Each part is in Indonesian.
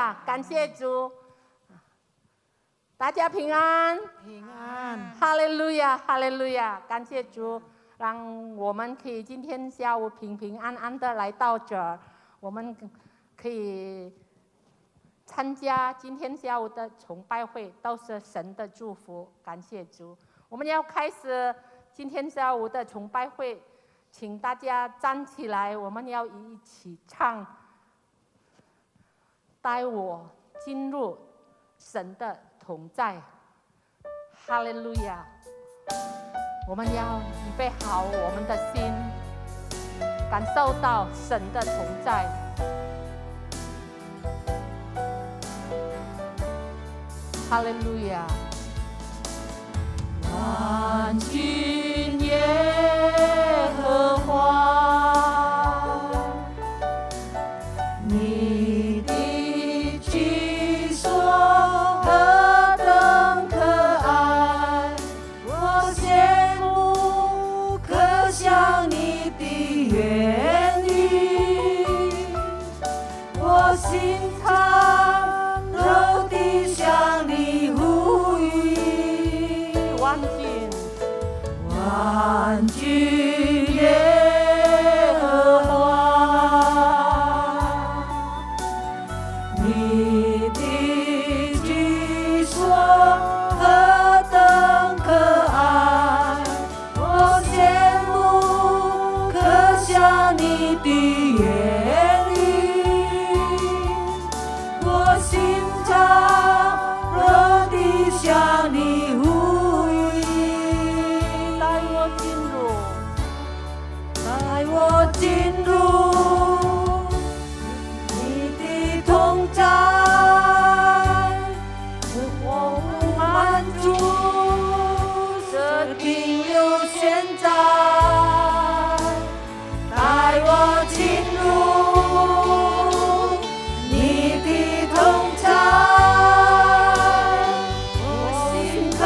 亚，感谢主，大家平安，平安，哈利路亚，哈利路亚，感谢主，让我们可以今天下午平平安安的来到这儿，我们可以参加今天下午的崇拜会，都是神的祝福，感谢主。我们要开始今天下午的崇拜会，请大家站起来，我们要一起唱，带我进入神的同在，哈利路亚！我们要预备好我们的心，感受到神的同在。哈利路亚！万军耶和华，你的居所何等可爱，我羡慕可想你的言语，我心肠肉地向你呼吁。万军耶和华，你的居所何等可爱，我羡慕可想你的言语，我心肠热地向你呼吁。我进入你的同在，我不满足，只停留现在，带我进入你的同在，我心可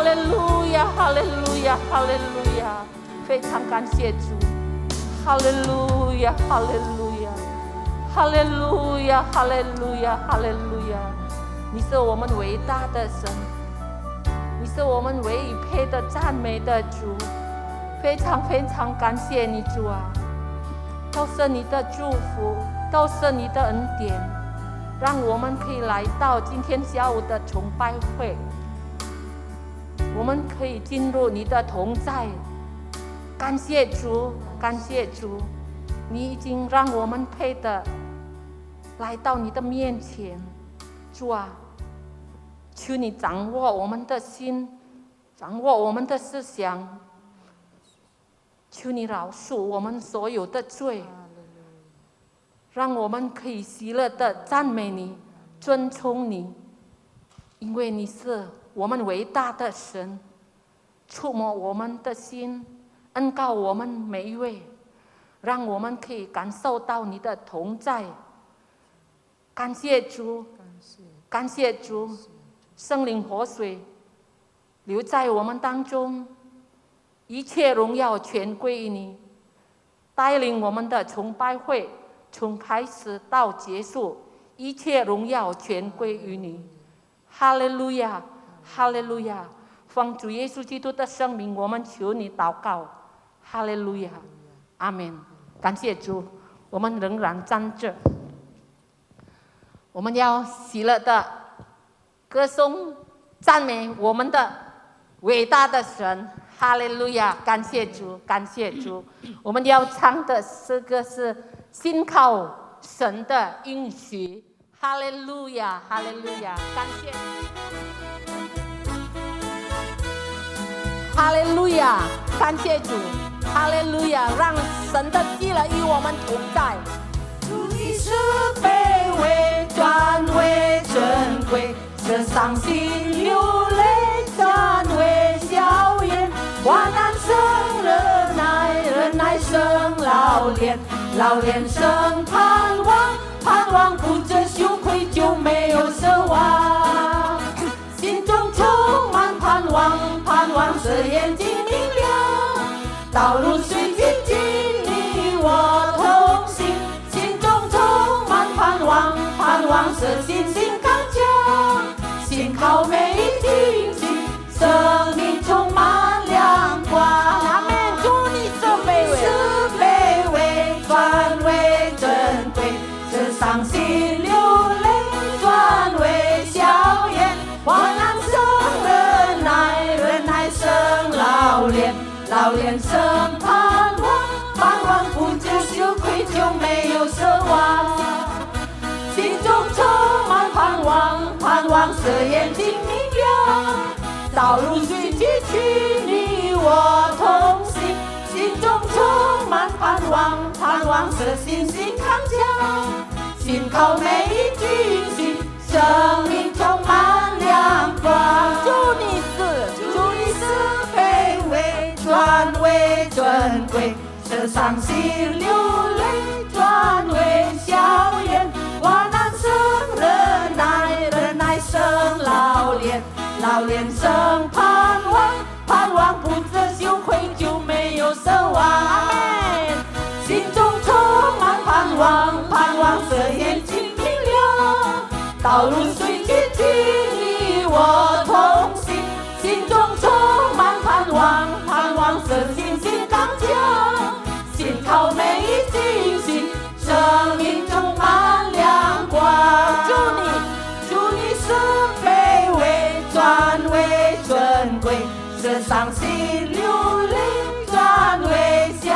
哈利路亚，哈利路亚，哈利路亚！非常感谢主，哈利路亚，哈利路亚，哈利路亚，哈利路亚，哈利路亚！你是我们伟大的神，你是我们唯一配的赞美的主，非常非常感谢你，主啊！都是你的祝福，都是你的恩典，让我们可以来到今天下午的崇拜会，我们可以进入你的同在。感谢主，感谢主，你已经让我们配的来到你的面前。主啊，求你掌握我们的心，掌握我们的思想，求你饶恕我们所有的罪，让我们可以喜乐的赞美你，尊崇你，因为你是我们伟大的神，触摸我们的心，恩膏我们每一位，让我们可以感受到你的同在。感谢主，感谢主，圣灵活水留在我们当中，一切荣耀全归于你，带领我们的崇拜会从开始到结束，一切荣耀全归于你。哈利路亚，哈利路亚！奉主耶稣基督的圣名，我们求你祷告。哈利路亚，阿们。感谢主，我们仍然站着，我们要喜乐的歌颂赞美我们的伟大的神。哈利路亚，感谢主，感谢主。我们要唱的诗歌是信靠神的应许。哈利路亚，哈利路亚，感谢。哈利路亚，感谢主。哈利路亚，让神的喜乐与我们同在。主你是卑微转为珍贵，是伤心流泪转为笑颜。患难生忍耐，忍耐生老练，老练生盼望，盼望不知羞愧就没有奢望。心中充满盼望，盼望使眼睛明亮，道路虽崎岖你我同行。心中充满盼望，盼望使信心刚强，信靠每一听信，生命充满亮光。阿们。主你是卑微转为珍贵，是伤心流泪转为笑颜。患难生忍耐，忍耐生老练，老练生盼望，盼望不知羞愧就没有奢望。心中充满盼望，盼望使眼睛明亮，道路虽崎岖你我同行。心中充满盼望，盼望使信心刚强，信靠每一句信，生命充满亮光。主你是卑微转为尊贵，是伤心流泪转为笑颜。患难生忍耐，忍耐生老练，老练生盼望，盼望不知羞愧就没有奢望。阿们。心中充满盼望，盼望使眼睛明亮，道路虽崎岖你我同行。心中充满盼望，盼望使信心刚强，信靠每一信心，生命充满亮光。主你是卑微转为尊贵，是伤心流泪转为笑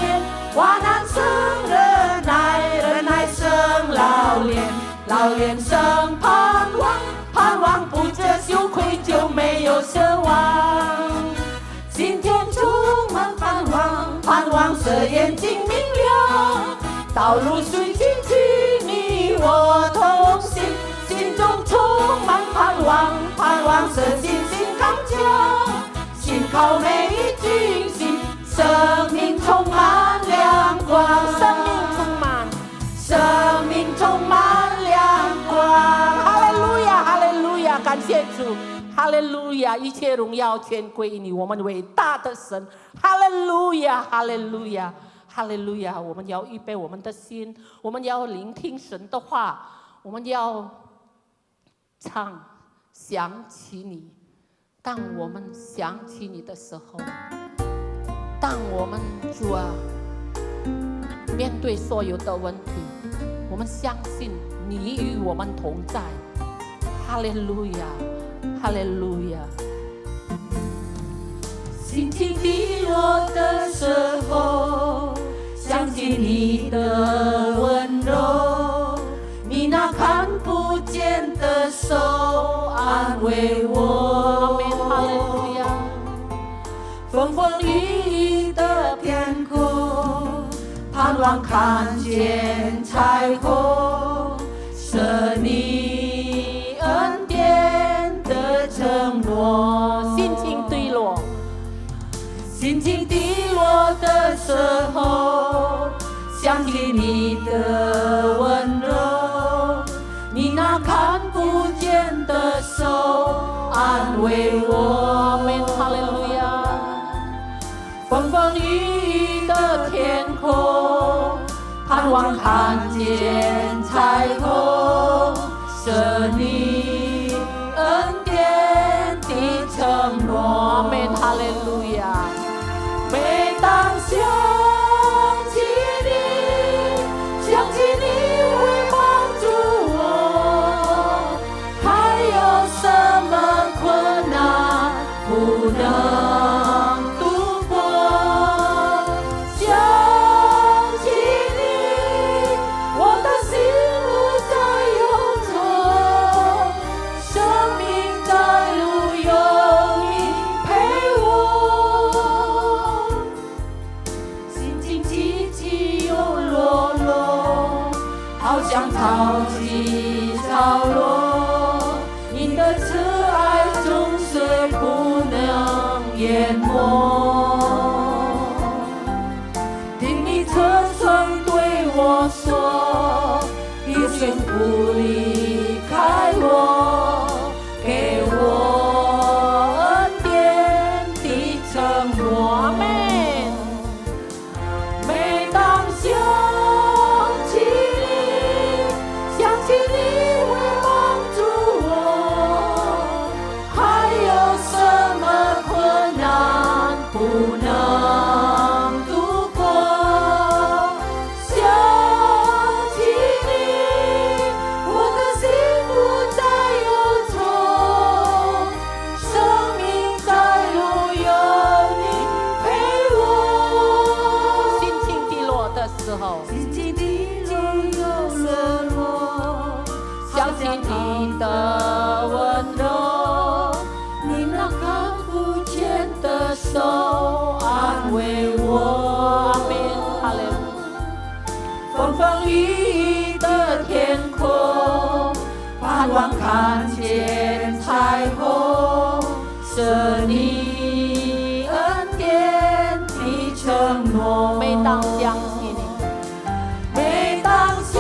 颜。患难生忍耐，忍耐生老练，老练生盼望，盼望不知羞愧就没有奢望。今天充满盼望，盼望使眼睛明亮，道路虽崎岖你我同行。心中充满盼望，盼望使信心刚强，信靠每一句信，生命充满亮光。生命充满亮光。哈利路亚，哈利路亚，感谢主，哈哈利路亚！一切荣耀全归于你，我们伟大的神。哈利路亚，哈利路亚，哈利路亚！我们要预备我们的心，我们要聆听神的话，我们要唱想起你。当我们想起你的时候，当我们主啊面对所有的问题，我们相信你与我们同在。哈利路亚，哈利路亚！心情低落的时候，想起你的温柔，你那看不见的手安慰我。哈利路亚！风风雨雨的天空，盼望看见彩虹，是你恩典的承诺。心情低落的时候，想起你的温柔，你那看不见的手安慰我。哈利路亚！风风雨雨的天空，盼望看见彩虹，是你恩典的承诺。哈利路亚！每当想起你，想起你会帮助我，还有什么困难不能度过？想起你，我的心不再忧愁，生命在路有你陪我。好像潮起潮落，你的慈爱终水不能淹没。听你侧声对我说，一生不离开我，给我恩典的承诺。每当想起你，想起你会帮助我，还有什么困难不能度过？想起你，我的心不再忧愁，生命在路有你陪我。心情低落的时候，心情低落，想起你的温柔，你那看不见的手安慰我。哈利路亚！风风雨雨的天空，盼望看见彩虹，是你恩典的承诺。每当想起你，每当想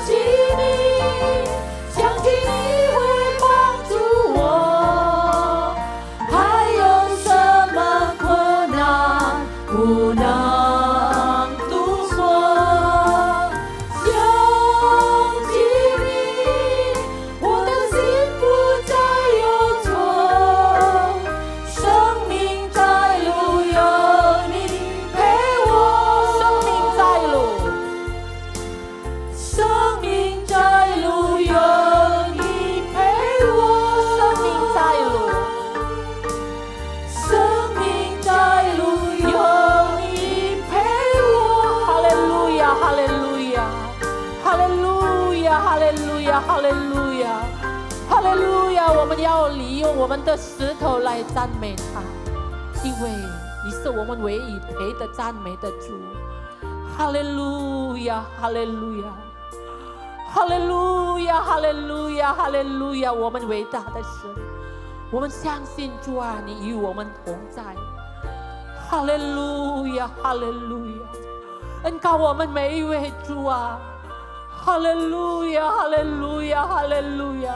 起你，想起你会帮助我，还有什么困难不能度过？想起你，我的心不再忧愁，生命在路有你陪我。生命在路，生命在路有你陪我。生命在路，生命在路有你陪我。哈利路亚，哈利路亚，哈利路亚，哈利路亚，哈利路亚，哈利路亚！我们要利用我们的石头来赞美他，因为你是我们唯一配得赞美的主。哈利路亚，哈利路亚，哈利路亚，哈利路亚，哈利路亚！我们伟大的神，我们相信主啊，你与我们同在。哈利路亚，哈利路亚！恩膏我们每一位主啊！哈利路亚，哈利路亚，哈利路亚！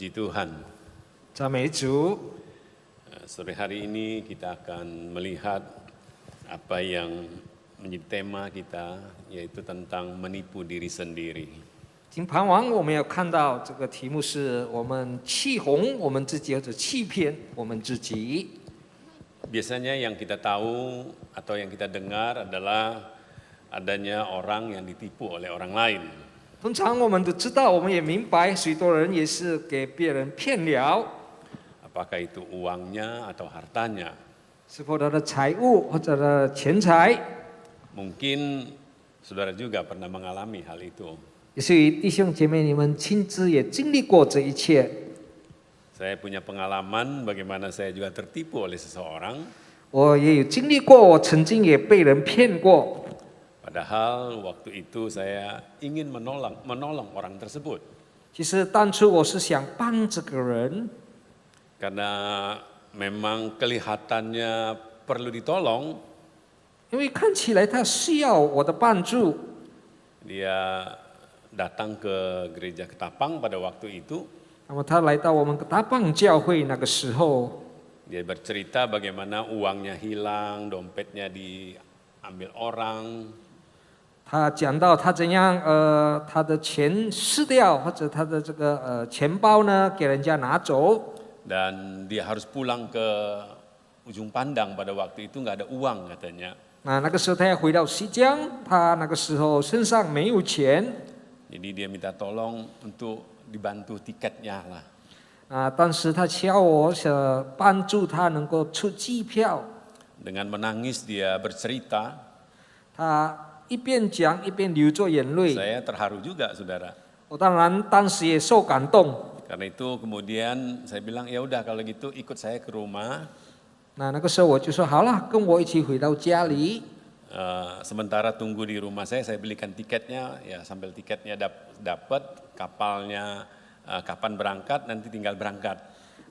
Puji Tuhan. 赞美主。 Sore hari ini kita akan melihat apa yang menjadi tema kita, yaitu tentang menipu diri sendiri. 今傍晚我们要看到这个题目是我们欺哄我们自己或者欺骗我们自己。 Biasanya yang kita tahu atau yang kita dengar adalah adanya orang yang ditipu oleh orang lain. 通常我们都知道，我们也明白，许多人也是给别人骗了， Apakah itu uangnya atau hartanya? 是否他的财物或者的钱财。 Mungkin saudara juga pernah mengalami hal itu. 也许弟兄姐妹你们亲自也经历过这一切。 Saya punya pengalaman bagaimana saya juga tertipu oleh seseorang. 我也有经历过，我曾经也被人骗过。 Padahal waktu itu saya ingin menolong orang tersebut. 其实当初我是想帮这个人， Karena memang kelihatannya perlu ditolong, 因为看起来他需要我的帮助。 dia datang ke gereja Ketapang pada waktu itu. 那么他来到我们大棒教会那个时候， Dia bercerita bagaimana uangnya hilang, dompetnya diambil orang. 他讲到他怎样他的钱失掉，或者他的这个钱包呢给人家拿走， Dan dia harus pulang ke ujung pandang pada waktu itu nggak ada uang katanya. 那个时候他要回到西江，他那个时候身上没有钱， Jadi dia minta tolong untuk dibantu tiketnya lah. 当时他需要我帮助他能够出机票， Dengan menangis dia bercerita. 他一边讲一边流着眼泪， Saya terharu juga, saudara. 我当然当时也受感动。 Karena itu kemudian saya bilang ya udah kalau gitu ikut saya ke rumah. 那个时候我就说好了，跟我一起回到家里。 Sementara tunggu di rumah saya belikan tiketnya, ya sambil tiketnya dapat, kapalnya kapan berangkat, nanti tinggal berangkat.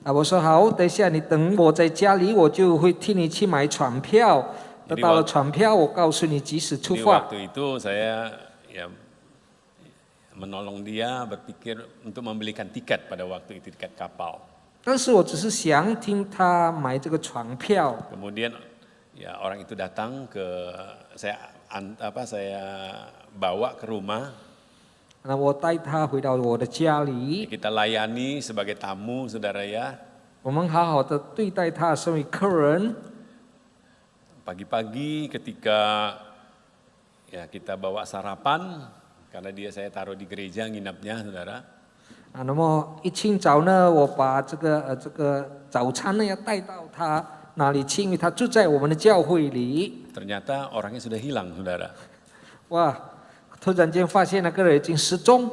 我说好，等一下你等我在家里，我就会替你去买船票。得到了船票，我告诉你及时出 Jadi 发。 waktu itu saya ya menolong dia berpikir untuk membelikan tiket pada waktu itu, tiket kapal. 但是我只是想听他买这个船票。 Kemudian ya orang itu datang ke saya bawa ke rumah. 那我带他回到我的家里， Kita layani sebagai tamu, saudara ya. 我们好好的对待他，身为客人。 Pagi-pagi ketika ya kita bawa sarapan, karena saya taruh di gereja nginapnya, saudara. 那么一清早呢，我把这个早餐呢要带到他那里去，因为他住在我们的教会里。 Ternyata orangnya sudah hilang, saudara. 哇，突然间发现那个人已经失踪。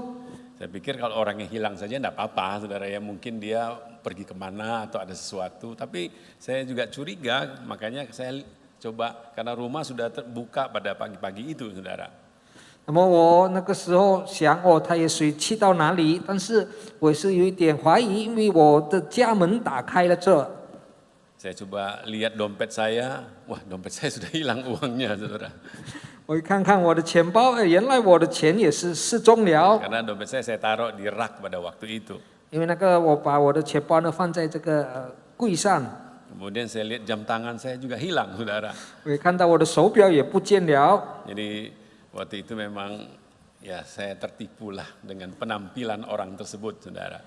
Saya pikir kalau orangnya hilang saja enggak apa-apa, saudara ya. Mungkin dia pergi kemana atau ada sesuatu. Tapi saya juga curiga, makanya saya coba, karena rumah sudah terbuka pada pagi-pagi itu, saudara. 那么我那个时候想，他也许去到哪里，但是我是有一点怀疑，因为我的家门打开了这。 Saya coba lihat dompet saya, wah dompet saya sudah hilang uangnya, saudara. 我一看看我的钱包，原来我的钱也是失踪了。 Karena dompet saya taruh di rak pada waktu itu. 因为我把我的钱包呢放在这个柜上， Kemudian saya lihat jam tangan saya juga hilang, saudara. 我也看到我的手表也不见了。 Jadi waktu itu memang ya saya tertipu lah dengan penampilan orang tersebut, saudara.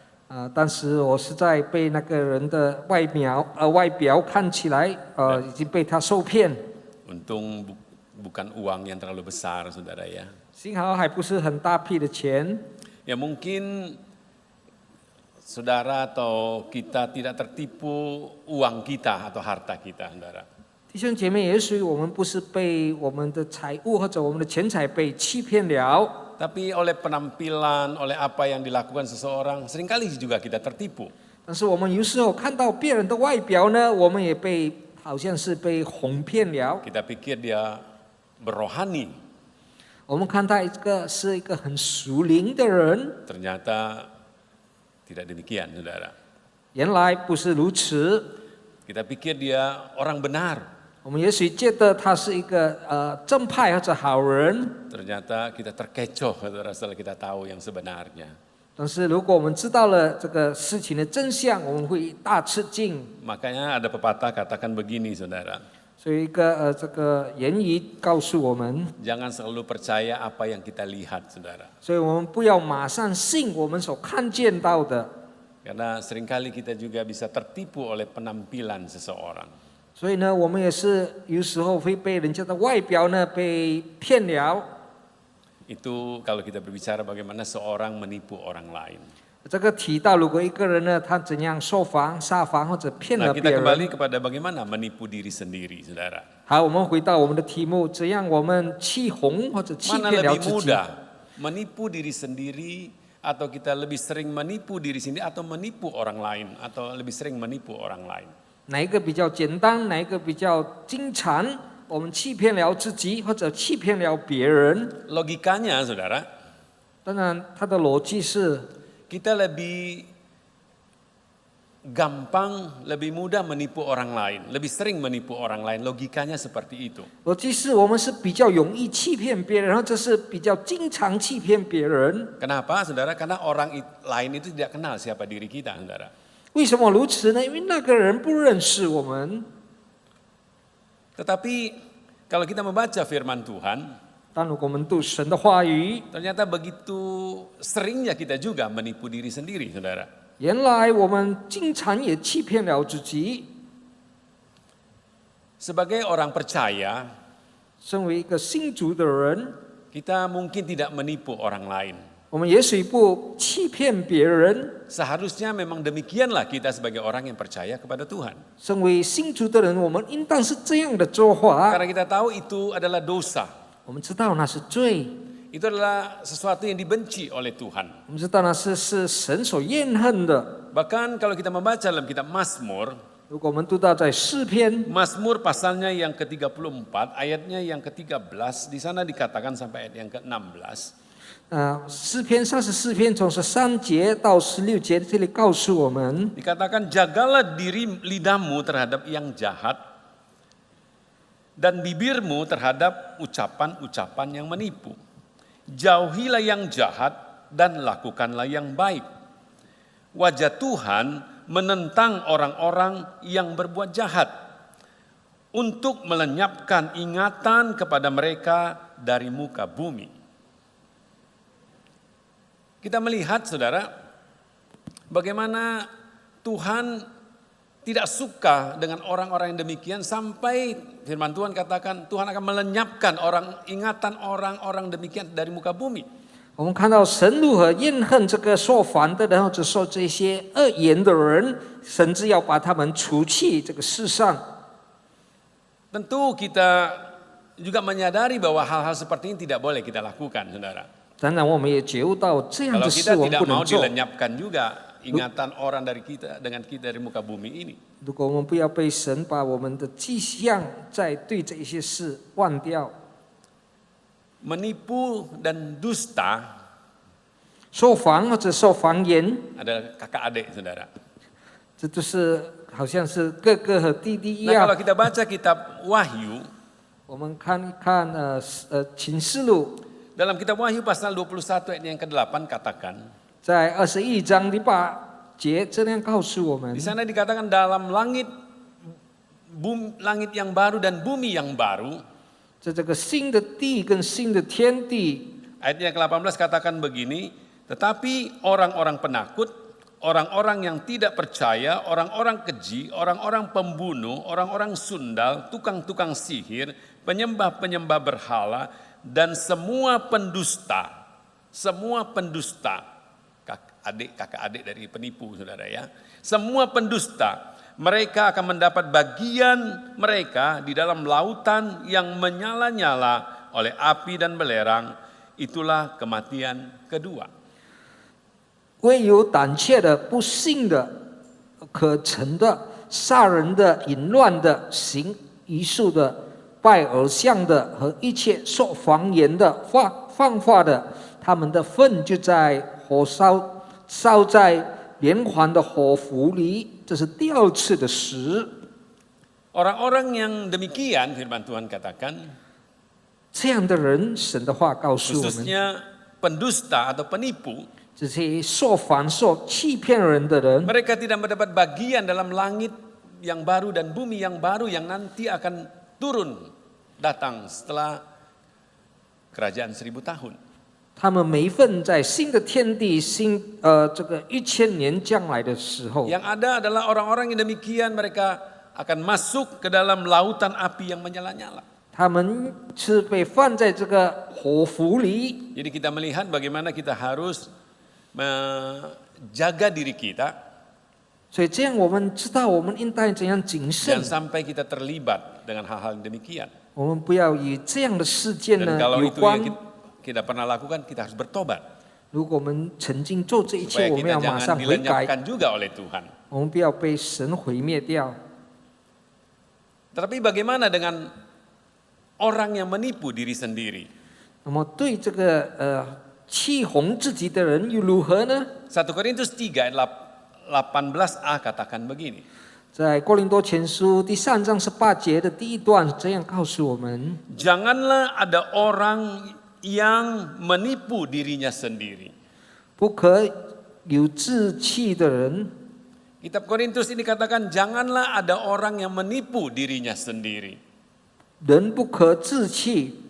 当时我是在被那个人的外表看起来已经被他受骗。 Untung bukan uang yang terlalu besar, saudara ya. 幸好还不是很大批的钱。 Ya mungkin saudara atau kita tidak tertipu uang kita atau harta kita, saudara. 弟兄姐妹，也许我们不是被我们的财物或者我们的钱财被欺骗了， Tapi oleh penampilan, oleh apa yang dilakukan seseorang, seringkali juga kita tertipu. 但是我们有时候看到别人的外表呢，我们也好像是被哄骗了。 Kita pikir dia berrohani, 我们看他是一个很属灵的人， ternyata tidak demikian, saudara. 原来不是如此。 Kita pikir dia orang benar, 我们也许觉得他是一个正派或者好人， ternyata kita terkecoh, saudara, setelah kita tahu yang sebenarnya. 但是如果我们知道了这个事情的真相，我们会大吃惊。 Makanya ada pepatah katakan begini saudara, 所以这个言语告诉我们， jangan selalu percaya apa yang kita lihat saudara. 所以我们不要马上信我们所看见到的， Karena seringkali kita juga bisa tertipu oleh penampilan seseorang. 所以呢，我们也是有时候会被人家的外表呢被骗了。 Itu kalau kita berbicara bagaimana seorang menipu orang lain. 这个提到，如果一个人呢，他怎样受防、撒防或者骗 Nah, 了 kita 别人。 kembali kepada bagaimana menipu diri sendiri, saudara. 好，我们回到我们的题目，怎样我们欺哄或者欺 Mana 骗了 lebih 自己？ mudah menipu diri sendiri atau kita lebih sering menipu diri sendiri atau menipu orang lain atau lebih sering menipu orang lain? 哪一个比较简单？哪一个比较经常？我们欺骗了自己，或者欺骗了别人？ Logikanya, saudara, 当然，它的逻辑是， kita lebih gampang, lebih mudah menipu orang lain, lebih sering menipu orang lain. Logikanya seperti itu. 逻辑是我们是比较容易欺骗别人，或者是比较经常欺骗别人。 Kenapa, saudara? Karena orang lain itu tidak kenal siapa diri kita, saudara. 为什么如此呢？因为那个人不认识我们。 Tetapi kalau kita membaca firman Tuhan, 但如果我们读神的话语， ternyata begitu seringnya kita juga menipu diri sendiri, saudara. 原来我们经常也欺骗了自己。 Sebagai orang percaya, 身为一个信主的人， kita mungkin tidak menipu orang lain. 我们也许不欺骗别人。 Seharusnya memang demikianlah kita sebagai orang yang percaya kepada Tuhan. 身为信主的人，我们应当是这样的做法。 Karena kita tahu itu adalah dosa. 我们知道那是罪， Itu adalah sesuatu yang dibenci oleh Tuhan. 我们知道那是神所厌恨的。 Bahkan kalau kita membaca dalam kitab Mazmur, 如果我们读到在诗篇， Mazmur pasalnya yang ke-34, ayatnya yang ke-13, di sana dikatakan sampai ayat yang ke-16. 诗篇34篇从13节到16节，这里告诉我们， Dikatakan jagalah diri lidahmu terhadap yang jahat dan bibirmu terhadap ucapan-ucapan yang menipu. Jauhilah yang jahat dan lakukanlah yang baik. Wajah Tuhan menentang orang-orang yang berbuat jahat untuk melenyapkan ingatan kepada mereka dari muka bumi. Kita melihat, saudara, bagaimana Tuhan tidak suka dengan orang-orang yang demikian sampai firman Tuhan katakan Tuhan akan melenyapkan ingatan orang-orang demikian dari muka bumi. 我们看到神如何厌恨这个说谎的人，或者说这些恶言的人，甚至要把他们除去这个世上。 Tentu kita juga menyadari bahwa hal-hal seperti ini tidak boleh kita lakukan, saudara. 当然，我们也觉悟到这样 Kalau 的事 kita 我们 tidak 不 mau 能做。 dilenyapkan juga ingatan orang dari kita dengan kita dari muka bumi ini. 如果我们不要被神把我们的迹象再对这些事忘掉， Menipu dan dusta 说谎或者说谎言， adalah kakak adik, saudara. 这就是好像是哥哥和弟弟一 Nah, 样 kalau。kita baca kitab Wahyu, 我们看一看启示录， dalam kitab Wahyu pasal 21 ayat yang ke-8 katakan, 在21章第8节这样告诉我们 di，sana dikatakan dalam langit yang baru dan bumi yang baru. 在这个新的地跟新的天地， Ayat yang ke-18 katakan begini, tetapi orang-orang penakut, orang-orang yang tidak percaya, orang-orang keji, orang-orang pembunuh, orang-orang sundal, tukang-tukang sihir, penyembah-penyembah berhala, dan semua pendusta, kakak adik dari penipu, saudara ya, semua pendusta, mereka akan mendapat bagian mereka di dalam lautan yang menyala-nyala oleh api dan belerang. Itulah kematian kedua. 唯有胆怯的、不信的、可憎的、杀人的、淫乱的、行遗术的、拜偶像的和一切说谎言的、放话的，他们的粪就在火烧在连环的火湖里。这是第二次的死。 Orang-orang yang demikian, firman Tuhan katakan, 这样的人，神的话告诉我们， khususnya pendusta atau penipu, 这些受反受欺骗人的人， Mereka tidak mendapat bagian dalam langit yang baru dan bumi yang baru yang nanti akan turun datang setelah kerajaan 1000 tahun. 他们没份在新的天地、这个1000年将来的时候。 Yang ada adalah orang-orang yang demikian, mereka akan masuk ke dalam lautan api yang menyala-nyala. 他们是被放在这个火湖里， Jadi kita melihat bagaimana kita harus menjaga diri kita 所以这样我们知道我们应该怎样谨慎 dan，sampai kita terlibat dengan hal-hal yang demikian. 我们不要与这样的事件 Dan 呢 kalau 有 itu 关 yang。kita pernah lakukan, kita harus bertobat 如果我们曾经做这一切， supaya 我们 kita 要马 jangan 上悔改， dilenyapkan juga oleh Tuhan. 我们不要被神毁灭掉。 Tetapi bagaimana dengan orang yang menipu diri sendiri? 那么对这个欺哄自己的人又如何呢？ 1 Korintus 3 ayat 18a katakan begini. 在哥林多前书第3章18节的第一段这样告诉我们： Janganlah ada orang yang menipu dirinya sendiri. 不可有志气的人。 Kitab Korintus ini katakan janganlah ada orang yang menipu dirinya sendiri. 人不可自欺。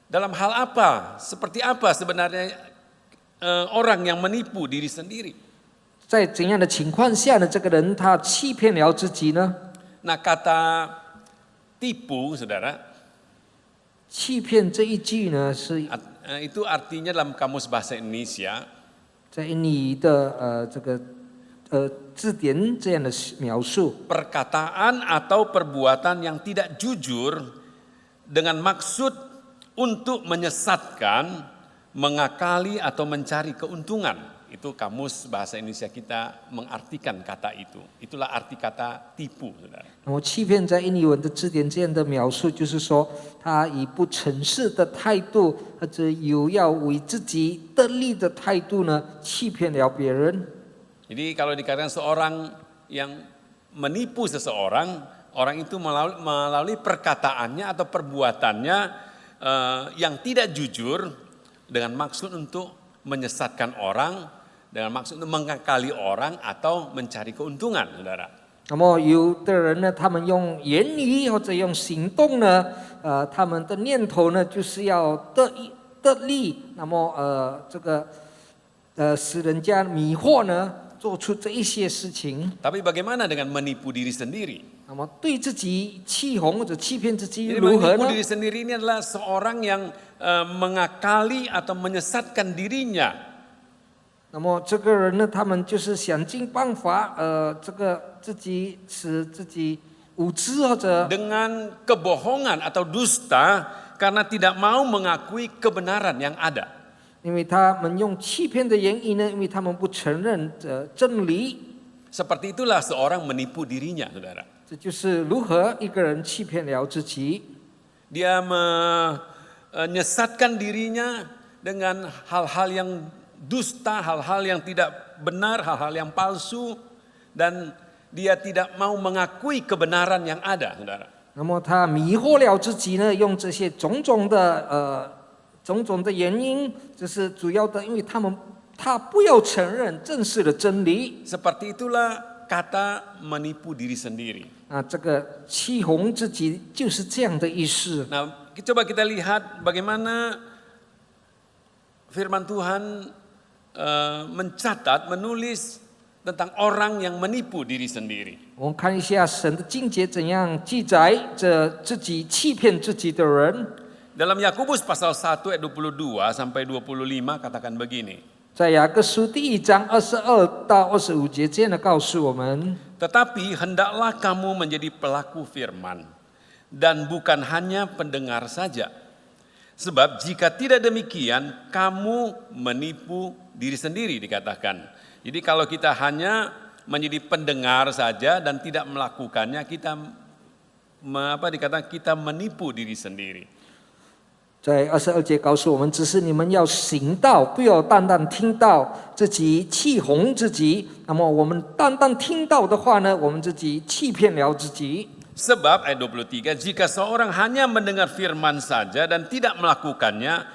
Dalam hal apa? Seperti apa sebenarnya orang yang menipu diri sendiri? 在怎样的情况下呢？这个人他欺骗了自己呢？ Nah, kata tipu, saudara, 欺骗这一句呢，是 itu artinya dalam kamus bahasa Indonesia 在你的这个字典这样的描述。 perkataan atau perbuatan yang tidak jujur dengan maksud untuk menyesatkan, mengakali atau mencari keuntungan. Itu kamus bahasa Indonesia kita mengartikan kata itu. Itulah arti kata tipu, saudara. 那么欺骗在印尼文的字典这样的描述，就是说他以不诚实的态度，或者有要为自己得利的态度呢，欺骗了别人。 Jadi kalau dikatakan seorang yang menipu seseorang, orang itu melalui perkataannya atau perbuatannya yang tidak jujur dengan maksud untuk menyesatkan orang, dengan maksud untuk mengakali orang atau mencari keuntungan, saudara. 那么有的人呢，他们用言语或者用行动呢，他们的念头呢，就是要得利，那么这个使人家迷惑呢，做出这一些事情。 Tapi bagaimana dengan menipu diri sendiri? 那么对自己欺哄或者欺骗自己 Jadi 如何 menipu 呢？ diri sendiri ini adalah seorang yang mengakali atau menyesatkan dirinya. 那么这个人呢，他们就是想尽办法，这个使自己无知或者 Dengan kebohongan atau dusta karena tidak mau mengakui kebenaran yang ada. 因为他们用欺骗的言语呢，因为他们不承认真理， Seperti itulah seorang menipu dirinya, saudara. 这就是如何一个人欺骗了自己。 Dia menyesatkan dirinya dengan hal-hal yang dusta, hal-hal yang tidak benar, hal-hal yang palsu, dan dia tidak mau mengakui kebenaran yang ada, saudara. 那么他迷惑了自己呢，用这些种种的原因，这是主要的，因为他不要承认正式的真理。 Seperti itulah kata menipu diri sendiri. 这个欺哄自己就是这样的意思。 Nah, coba kita lihat bagaimana firman Tuhan mencatat, menulis tentang orang yang menipu diri sendiri. 我们看一下神的经节怎样记载着自己欺骗自己的人。 Dalam Yakobus pasal 1 ayat 22 sampai 25 katakan begini. 在雅各书第1章22到25节这样的告诉我们。 Tetapi hendaklah kamu menjadi pelaku firman dan bukan hanya pendengar saja. Sebab jika tidak demikian kamu menipu diri sendiri dikatakan. Jadi kalau kita hanya menjadi pendengar saja dan tidak melakukannya kita dikatakan kita menipu diri sendiri. 在22节告诉我们，只是你们要行道，不要单单听到，自己欺哄自己。那么我们单单听到的话呢，我们自己欺骗了自己。 Sebab ayat 23, jika seorang hanya mendengar firman saja dan tidak melakukannya,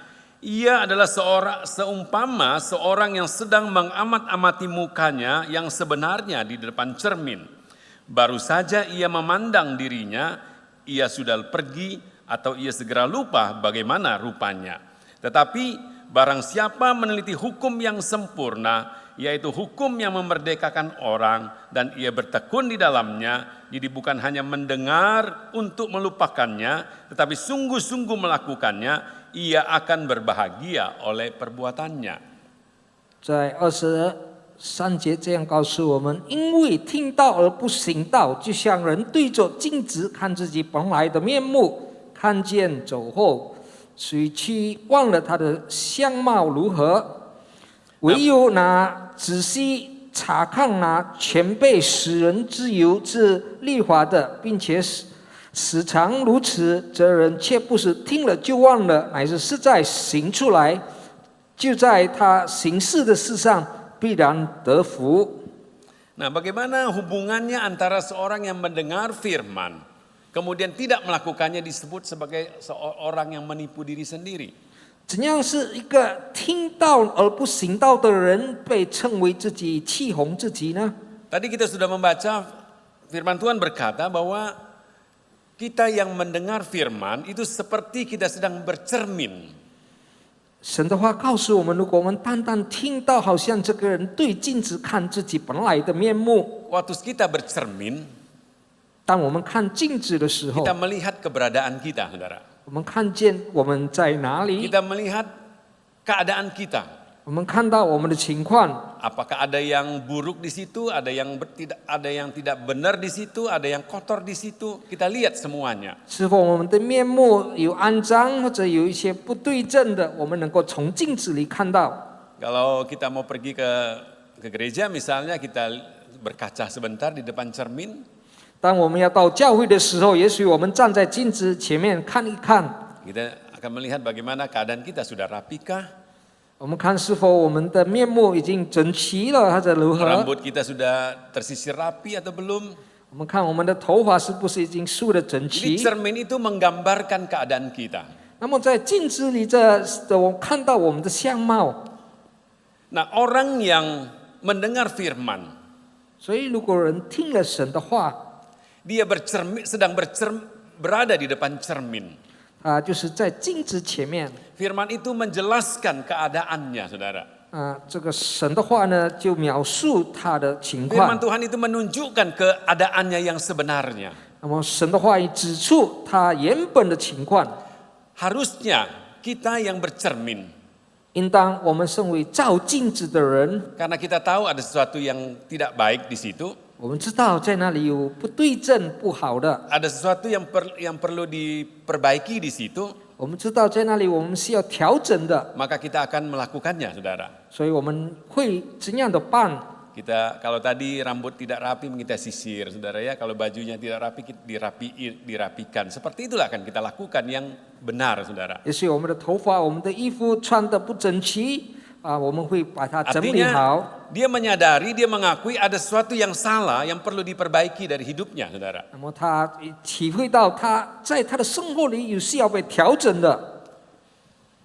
ia adalah seumpama seorang yang sedang mengamat-amati mukanya yang sebenarnya di depan cermin. Baru saja ia memandang dirinya, ia sudah pergi atau ia segera lupa bagaimana rupanya. Tetapi barang siapa meneliti hukum yang sempurna, yaitu hukum yang memerdekakan orang, dan ia bertekun di dalamnya, jadi bukan hanya mendengar untuk melupakannya, tetapi sungguh-sungguh melakukannya, ia akan berbahagia oleh perbuatannya. 在23节这样告诉我们：因为听到而不行道，就像人对着镜子看自己本来的面目，看见走后，随去忘了他的相貌如何。唯有那仔细查看那全被使人自由之律法的，并且时常如此，这人却不是听了就忘了，乃是实在行出来，就在他行事的事上必然得福。 Nah, bagaimana hubungannya antara seorang yang mendengar firman, kemudian tidak melakukannya disebut sebagai seorang yang menipu diri sendiri? 怎样是一个听到而不行道的人被称为自己欺哄自己呢？ Tadi kita sudah membaca firman Tuhan berkata bahwa kita yang mendengar firman itu seperti kita sedang bercermin. 神的话告诉我们，如果我们单单听到，好像这个人对镜子看自己本来的面目。 Waktu kita bercermin, 当我们看镜子的时候， kita melihat keberadaan kita, saudara. 我们看见我们在哪里， Kita melihat keadaan kita. 我们看到我们的情况， Apakah ada yang buruk di situ, ada yang tidak benar di situ, ada yang kotor di situ. Kita lihat semuanya. 是否我们的面目有肮脏，或者有一些不对症的，我们能够从镜子里看到。 Kalau kita mau pergi ke gereja misalnya, kita berkaca sebentar di depan cermin. 当我们要到教会的时候，也许我们站在镜子前面看一看， Kita akan melihat bagaimana keadaan kita sudah rapikah, 我们看是否我们的面目已经整齐了，或者如何。 rambut kita sudah tersisir rapi atau belum. 我们看我们的头发是不是已经梳得整 Jadi 齐？ cermin itu menggambarkan keadaan kita. 那么在镜子里我看到我们的相貌。 Nah, orang yang mendengar firman, 所以如果人听了神的话， dia sedang berada di depan cermin. 就是在镜子前面。 Firman itu menjelaskan keadaannya, saudara. 这个神的话呢，就描述他的情 Firman 况。 Tuhan itu menunjukkan keadaannya yang sebenarnya. 那么神的话语指出他原本的情况。 Harusnya kita yang bercermin, 应当我们身为照镜子的人， karena kita tahu ada sesuatu yang tidak baik di situ. 我们知道在那里有不对症、不好的。 Ada sesuatu yang perlu diperbaiki di situ, 我们知道在那里我们是要调整的， maka kita akan melakukannya, saudara. 所以我们会怎样的办？ Kita kalau tadi rambut tidak rapi kita sisir, saudara ya. Kalau bajunya tidak rapi kita dirapikan. Seperti itulah akan kita lakukan yang benar, saudara. 也许我们的头发、我们的衣服穿得不整齐我们会把它整理好。 Dia menyadari, dia mengakui ada sesuatu yang salah yang perlu diperbaiki dari hidupnya, saudara. 那么他体会到他在他的生活里有需要被调整的。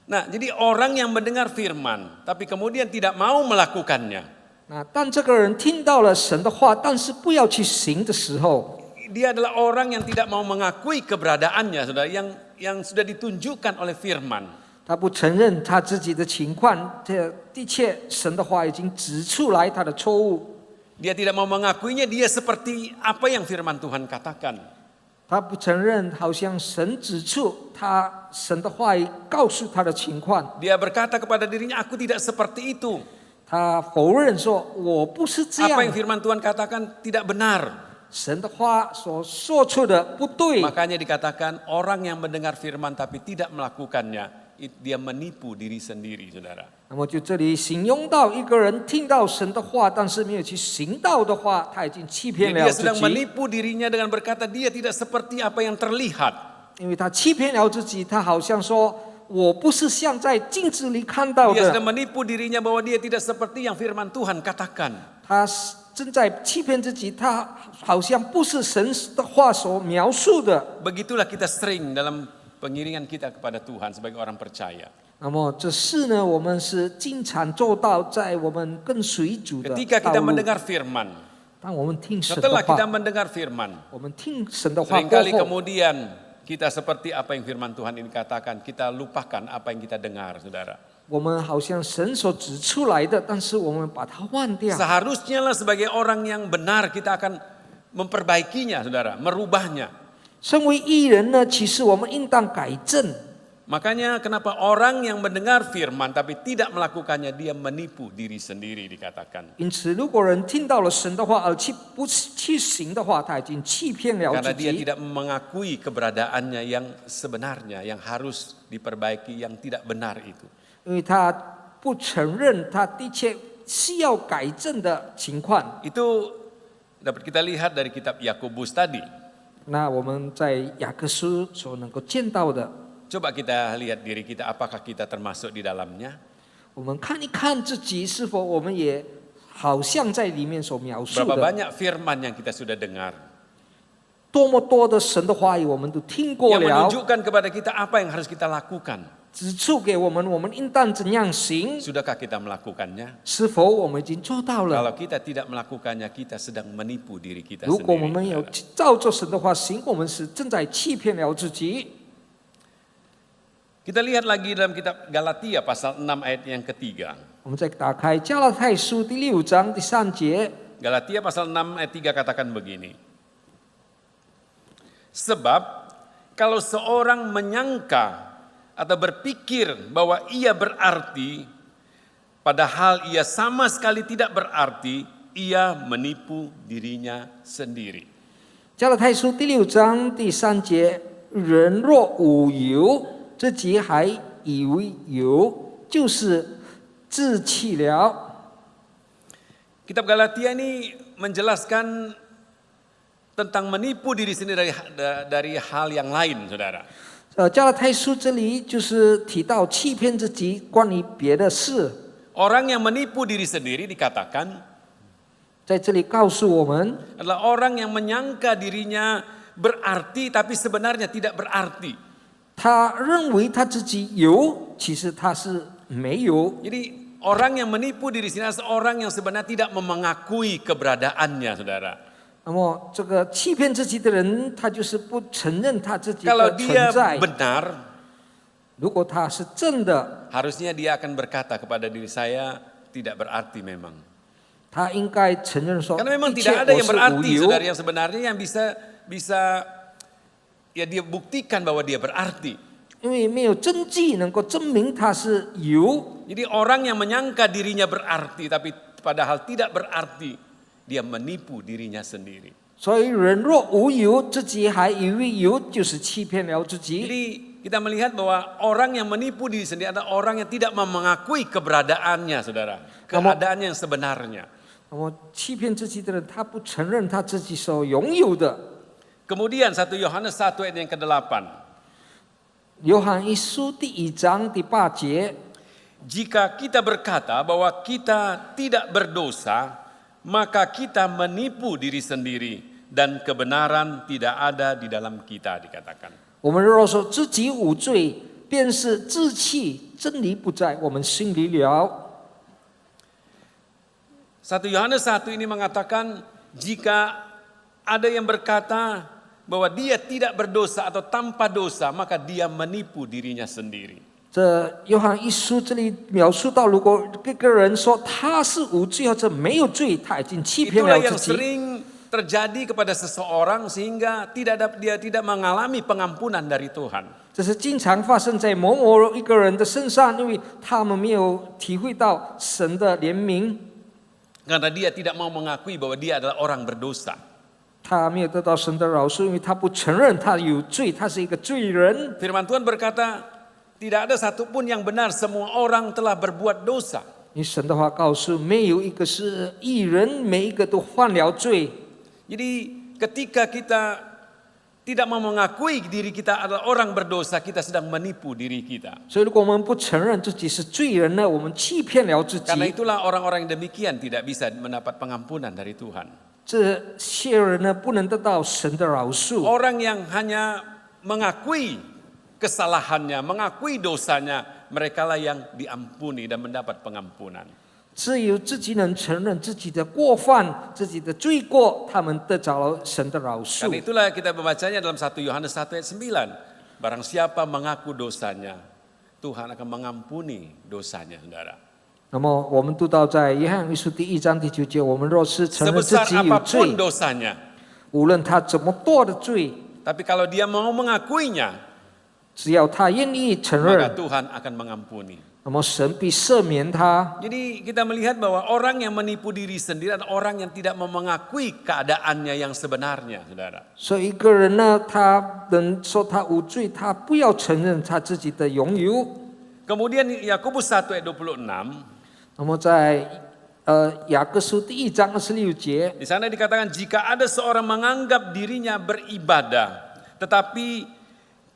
Nah, jadi orang yang mendengar firman, tapi kemudian tidak mau melakukannya, 当这个人听到了神的话，但是不要去行的时候， dia adalah orang yang tidak mau mengakui keberadaannya, saudara, yang sudah ditunjukkan oleh firman. 他不承认他自己的情况，这的确神的话已经指出来他的错误。 Dia tidak mau mengakuinya, dia seperti apa yang firman Tuhan katakan. 他不承认，好像神指出神的话语告诉他的情况。 Dia berkata kepada dirinya, aku tidak seperti itu. 他否认说：“我不是这样。” Apa yang firman Tuhan katakan tidak benar. 神的话所说出的不对。 Makanya dikatakan orang yang mendengar firman tapi tidak melakukannya, dia menipu diri sendiri, saudara. 那么就这里形容到一个人听到神的话，但是没有去行道的话，他已经欺骗 Jadi 了 dia 自 sedang 己。 menipu dirinya dengan berkata dia tidak seperti apa yang terlihat. 因为他欺骗了自己，他好像说：“我不是像在镜子里看到 Dia 的。” sedang menipu dirinya bahwa dia tidak seperti yang firman Tuhan katakan. 他正在欺骗自己，他好像不是神的话所描述的。 Begitulah kita sering dalam pengiringan kita kepada Tuhan sebagai orang percaya. 那么这事呢，我们是经常做到，在我们跟随主的 Ketika 道 kita 路。 mendengar firman, 当我们听神的 setelah kita 话， mendengar firman, 我们听神的话过 seringkali 后， kemudian kita seperti apa yang firman Tuhan ini katakan, kita lupakan apa yang kita dengar, saudara. 我们好像神所指出来的，但是我们把它忘掉。 Seharusnya lah sebagai orang yang benar kita akan memperbaikinya, saudara, merubahnya. 身为义人呢，其实我们应当改正。 Makanya kenapa orang yang mendengar firman tapi tidak melakukannya, dia menipu diri sendiri dikatakan. 因此，如果人听到了神的话而不去行的话，他已经欺骗了 Karena 自 dia 己， tidak mengakui keberadaannya yang sebenarnya, yang harus diperbaiki, yang tidak benar itu. 因为他不承认他的确需要改正的情况。 Itu dapat kita lihat dari kitab Yakobus tadi. 那我们在雅各书所能够见到的， Coba kita lihat diri kita, apakah kita termasuk di dalamnya? 我们看一看自己是否我们也好像在里面所描述 Berapa 的， banyak firman yang kita sudah dengar 多么多的神的话语我们都听过 yang 了， menunjukkan kepada kita apa yang harus kita lakukan. 指出给我们应当怎样行， Sudahkah kita melakukannya? 是否我们已经做到了？ Kalau kita tidak melakukannya, kita sedang menipu diri kita 如果我们有 sendiri. 照着神的话行，我们是正在欺骗了自己。 Kita lihat lagi dalam kitab Galatia pasal 6 ayat yang ketiga. 我们再打开加拉太书第6章第3节， Galatia pasal 6 ayat 3 katakan begini. Sebab kalau seorang menyangka atau berpikir bahwa ia berarti, padahal ia sama sekali tidak berarti, ia menipu dirinya sendiri. 加拉太书第6章第3节，人若无有，自己还以为有，就是自欺了。 Kitab Galatia ini menjelaskan tentang menipu diri sendiri dari hal yang lain, saudara. 加拉太书这里就是提到欺骗自己关于别的事， Orang yang menipu diri sendiri dikatakan 在这里告诉我们， adalah orang yang menyangka dirinya berarti tapi sebenarnya tidak berarti. 他认为他自己有，其实他是没有。 Jadi orang yang menipu diri sendiri adalah seorang yang sebenarnya tidak mengakui keberadaannya, saudara. 那么这个欺骗自己的人，他就是不承认他自己 Kalau 的存 dia 在。 benar, 如果他是真的， harusnya dia akan berkata kepada diri saya tidak berarti memang. 他应该承认说， Karena memang 的确 tidak ada 我 yang 是无 berarti, 有。 saudara, yang sebenarnya yang bisa ya dia buktikan bahwa dia berarti. 因为没有证据能够证明他是有， Jadi orang yang menyangka dirinya berarti tapi padahal tidak berarti, dia menipu dirinya sendiri. 所以人若无有，自己还以为有，就是欺骗了自己。 Jadi kita melihat bahwa orang yang menipu diri sendiri adalah orang yang tidak mengakui keberadaannya, saudara. Keadaan yang sebenarnya. 那么欺骗自己的人，他不承认他自己所拥有的。 Kemudian 1 Yohanes 1 ayat yang ke-8. 约翰一书第1章第8节， Jika kita berkata bahwa kita tidak berdosa, maka kita menipu diri sendiri dan kebenaran tidak ada di dalam kita, dikatakan. 我们若说自己无罪，便是自欺，真理不在我们心里了。 1 Yohanes 1 ini mengatakan jika ada yang berkata bahwa dia tidak berdosa atau tanpa dosa, maka dia menipu dirinya sendiri. 这约翰一书这里描述到，如果这个人说他是无罪或者没有罪，他已经欺骗 Itulah 了 yang 自己。 sering terjadi kepada seseorang sehingga dia tidak mengalami pengampunan dari Tuhan. 这是经常发生在某一个人的身上，因为他们没有体会到神的怜悯， Karena dia tidak mau mengakui bahwa dia adalah orang berdosa. 他没有得到神的饶恕，因为他不承认他有罪，他是一个罪人。 Firman Tuhan berkata, tidak ada satupun yang benar, semua orang telah berbuat dosa. 因为神的话告诉，没有一个是义人，每一个都犯了罪。 Jadi ketika kita tidak mau mengakui diri kita adalah orang berdosa, kita sedang menipu diri kita. 所以，如果我们不承认自己是罪人呢，我们欺骗了自 Karena 己。 itulah orang-orang yang demikian tidak bisa mendapat pengampunan dari Tuhan. 这些人呢，不能得到神的饶恕。 Orang yang hanya mengakui kesalahannya, mengakui dosanya, merekalah yang diampuni dan mendapat pengampunan. 只有自己能承认自己的过犯、自己的罪过，他们得着了神的饶恕 Karena。itulah kita membacanya dalam 1 Yohanes 1 ayat 9. Barang siapa mengaku dosanya, Tuhan akan mengampuni dosanya, saudara. 那么我们读到在约翰一书第1章第9节，我们若是承认自 Sebesar 己有罪 apapun，dosanya, 无论他怎么多的罪， tapi kalau dia mau mengakuinya, 只要他愿意承 maka 认， Tuhan akan mengampuni. 那么神必赦免他。 Jadi kita melihat bahwa orang yang menipu diri sendiri adalah orang yang tidak mau mengakui keadaannya yang sebenarnya, saudara. 所以一个人呢，他能说他无罪，他不要承认他自己的拥有。 Kemudian Yakobus 1 ayat 26, 那么在雅各书第1章26节， di sana dikatakan jika ada seorang menganggap dirinya beribadah tetapi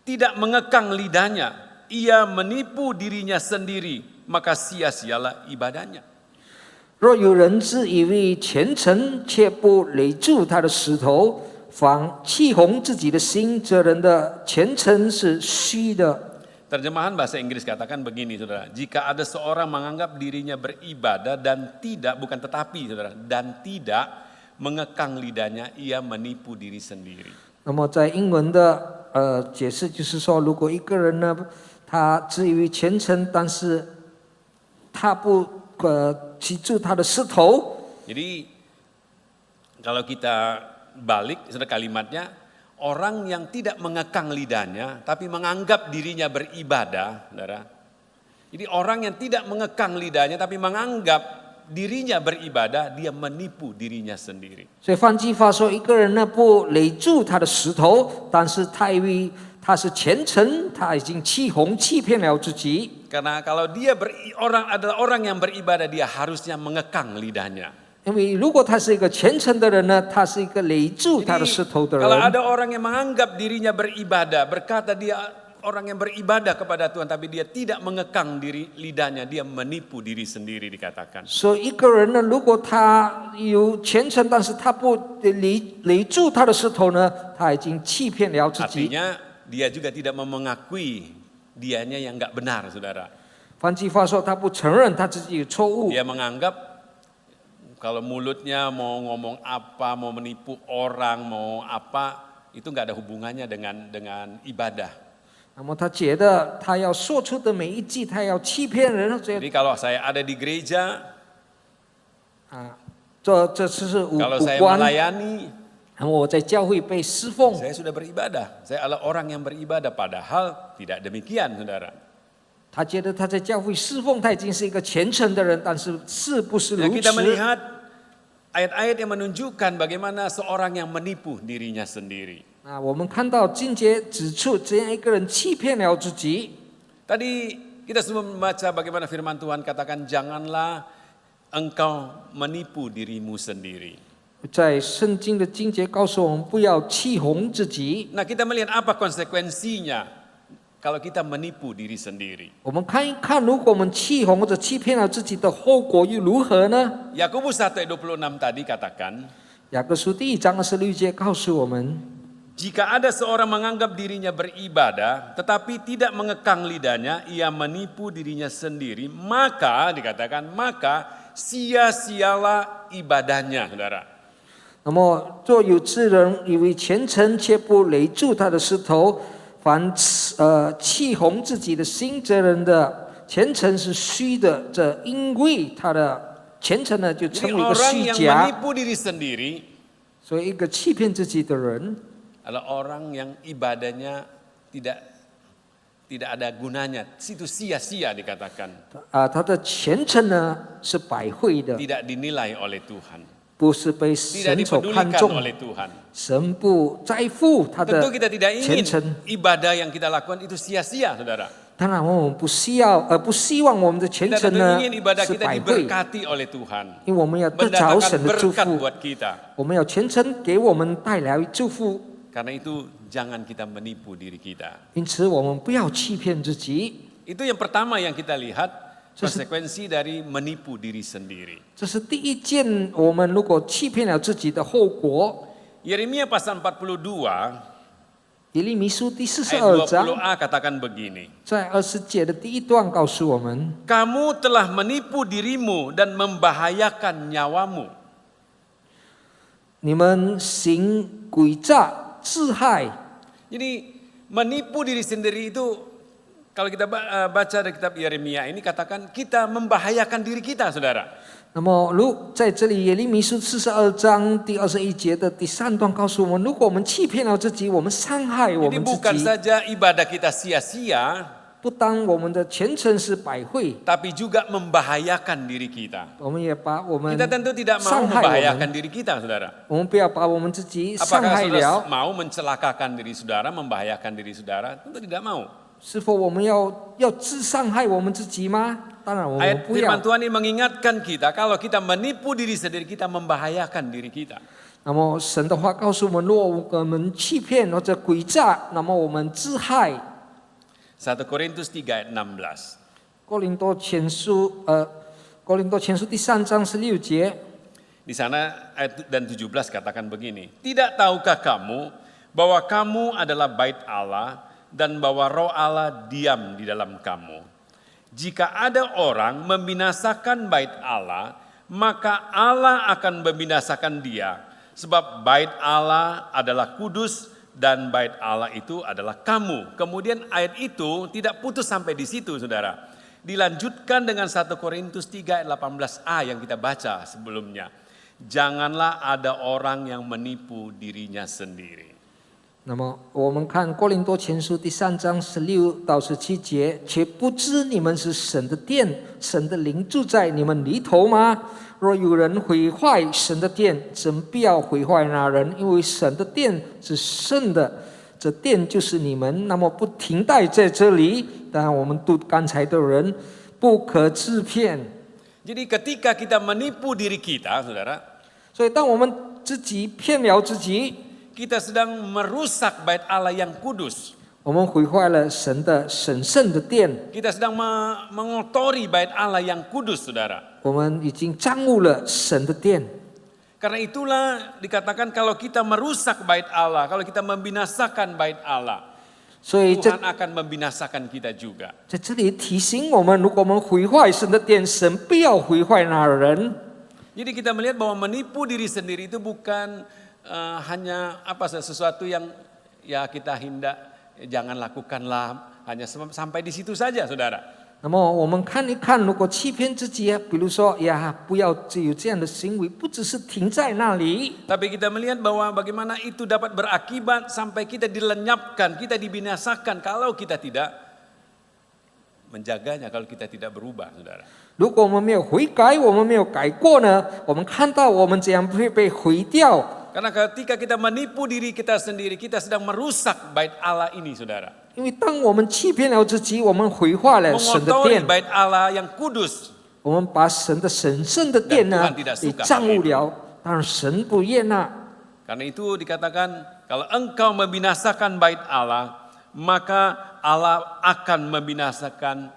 tidak mengekang lidahnya, ia menipu dirinya sendiri, maka sia-sialah ibadahnya. 若有人自以为虔诚，却不勒住他的石头，反气红自己的心，这人的虔诚是虚的。 Terjemahan bahasa Inggris katakan begini, saudara. Jika ada seorang menganggap dirinya beribadah dan tidak, bukan tetapi, saudara, dan tidak mengekang lidahnya, ia menipu diri sendiri. 那么在英文的解释就是说，如果一个人呢，他自以为虔诚，但是他不记住他的石头。 Jadi kalau kita balik, saudara, kalimatnya, orang yang tidak mengekang lidahnya, tapi menganggap dirinya beribadah, saudara. Jadi orang yang tidak mengekang lidahnya, tapi menganggap dirinya beribadah, dia menipu dirinya sendiri. 所以换句话说，一个人呢不勒住他的石头，但是他以为他是虔诚，他已经欺哄欺骗了自己。 Karena kalau dia adalah orang yang beribadah, dia harusnya mengekang lidahnya. 因为如果他是一个虔诚的人呢，他是一个勒住他的石头的 Kalau 人。 ada orang yang menganggap dirinya beribadah, berkata dia orang yang beribadah kepada Tuhan, tapi dia tidak mengekang lidahnya, dia menipu diri sendiri, dikatakan. 所以一个人呢，如果他有虔诚，但是他不勒住他的石头呢，他已经欺骗了自己。 Artinya dia juga tidak mau mengakui dianya yang enggak benar, saudara. 换句话说，他不承认他自己有错误。 Dia menganggap kalau mulutnya mau ngomong apa, mau menipu orang, mau apa, itu enggak ada hubungannya dengan ibadah. 那么他觉得他要说出的每一句，他要欺骗人， Jadi kalau saya ada di gereja, 这是无 kalau saya 关。 melayani, 然后我在教会被侍奉， saya sudah beribadah. Saya adalah orang yang beribadah, padahal tidak demikian, saudara. 他觉得他在教会侍奉，他已经是一个虔诚的人，但是是不是 Nah, 如 kita 此？ melihat ayat-ayat yang menunjukkan bagaimana seorang yang menipu dirinya sendiri. 我们看到经节指出，这样一个人欺骗了自己。 Tadi kita semua membaca bagaimana firman Tuhan katakan, janganlah engkau menipu dirimu sendiri. 在圣经的经节告诉我们，不要欺哄自己。 Nah, kita melihat apa konsekuensinya kalau kita menipu diri sendiri. 我们看一看，如果我们欺哄或者欺骗了自己的后果又如何呢？ Yakobus 1 ayat 26 tadi katakan, 雅各书第1章26节告诉我们， jika ada seorang menganggap dirinya beribadah, tetapi tidak mengekang lidahnya, ia menipu dirinya sendiri, maka dikatakan, maka sia-sialah ibadahnya, saudara. 那么若有之人以为虔诚，却不勒住他的石头，凡欺哄自己的心，这人的虔诚是虚的。这因为他的虔诚呢，就 Jadi 成为一个 orang 虚 yang 假。 menipu diri sendiri 所以一个欺骗自己的人， adalah orang yang ibadahnya tidak ada gunanya, itu sia-sia dikatakan, 他的虔诚呢是百惠的， tidak dinilai oleh Tuhan, 不是被 tidak 神所看 dipedulikan 重， oleh Tuhan. 神不在乎他的 Tentu kita tidak 虔 ingin 诚。 ibadah yang kita lakukan itu sia-sia, saudara. 当然，我们不希望我们的虔 Kita 诚 tentu 呢 ingin ibadah 是 kita 百惠， diberkati oleh Tuhan, 因为我们要得着神 mendatangkan 的祝 berkat 福， buat kita. 我们要虔诚给我们带来祝福。 Karena itu jangan kita menipu diri kita. 因此，我们不要欺骗自己。 Itu yang pertama yang kita lihat, konsekuensi dari menipu diri sendiri. 这是第一件，我们如果欺骗了自己的后果。 Yeremia pasal 42, 耶利米书第 Ayat 42章 20a katakan begini. 在20节的第一段告诉我们， Kamu telah menipu dirimu dan membahayakan nyawamu. 你们行诡诈自害。 Jadi menipu diri sendiri itu kalau kita baca dari kitab Yeremia ini katakan kita membahayakan diri kita, saudara. 那么，在这里耶利米书42章第21节的第3段告诉我们，如果我们欺骗了自己，我们伤害我 Jadi 们 bukan 自己， saja ibadah kita sia-sia, 不单我们的虔诚是百会， tapi juga membahayakan diri kita. 我们也把我们 Kita tentu tidak mau 伤害我 membahayakan 们， diri kita, saudara. 我们不要把我们自己伤 Apakah 害 saudara 了。 mau mencelakakan diri saudara, membahayakan diri saudara? Tentu tidak mau. 是否我们要自伤害我们自己吗？当然我们 Ayat 不要 firman。Tuhan ini mengingatkan kita kalau kita menipu diri sendiri, kita membahayakan diri kita. 那么神的话告诉我们，若我们欺骗或者诡诈，那么我们自害。 1 Korintus 3 ayat 16. 哥林多前书第3章16节， Di sana ayat dan 17 katakan begini. Tidak tahukah kamu bahwa kamu adalah bait Allah dan bahwa roh Allah diam di dalam kamu. Jika ada orang membinasakan bait Allah, maka Allah akan membinasakan dia. Sebab bait Allah adalah kudus dan bait Allah itu adalah kamu. Kemudian ayat itu tidak putus sampai di situ, saudara. Dilanjutkan dengan 1 Korintus 3 ayat 18a yang kita baca sebelumnya. Janganlah ada orang yang menipu dirinya sendiri. 那么我们看哥林多前书第3章16到17节，且不知你们是神的殿，神的灵住在你们里头吗？若有人毁坏神的殿，真必要毁坏那人，因为神的殿是圣的，这殿就是你们。那么不停待在这里，当然我们读刚才的人不可自骗。 Jadi ketika kita menipu diri kita, saudara, 所以当我们自己骗了自己， kita sedang merusak bait Allah yang kudus. 我们毁坏了神的神圣的殿， Kita sedang mengotori bait Allah yang kudus, saudara. 我们已经玷污了神的殿。 Karena itulah dikatakan kalau kita merusak bait Allah, kalau kita membinasakan bait Allah, 所以这 Tuhan akan membinasakan kita juga. 在这里提醒我们，如果我们毁坏神的殿，神不要毁坏那人。 Jadi kita melihat bahwa menipu diri sendiri itu bukan hanya sesuatu yang ya kita hindak, jangan lakukanlah, hanya sampai di situ saja, saudara. 那么我们看一看，如果欺骗自己，比如说呀，不要有这样的行为，不只是停在那里。 Tapi kita melihat bahwa bagaimana itu dapat berakibat sampai kita dilenyapkan, kita dibinasakan kalau kita tidak menjaganya, kalau kita tidak berubah, saudara. 如果我们没有悔改，我们没有改过呢，我们看到我们怎样会被毁掉。 Karena ketika kita menipu diri kita sendiri, kita sedang merusak bait Allah ini, saudara. 因为当我们欺骗了自己，我们毁坏了神的 Mengotori 殿， bait Allah yang kudus. 我们把神的神圣的殿呢 Dan Tuhan tidak 给 suka 玷 hal 污了，当然神不悦纳。 Karena itu dikatakan kalau engkau membinasakan bait Allah, maka Allah akan membinasakan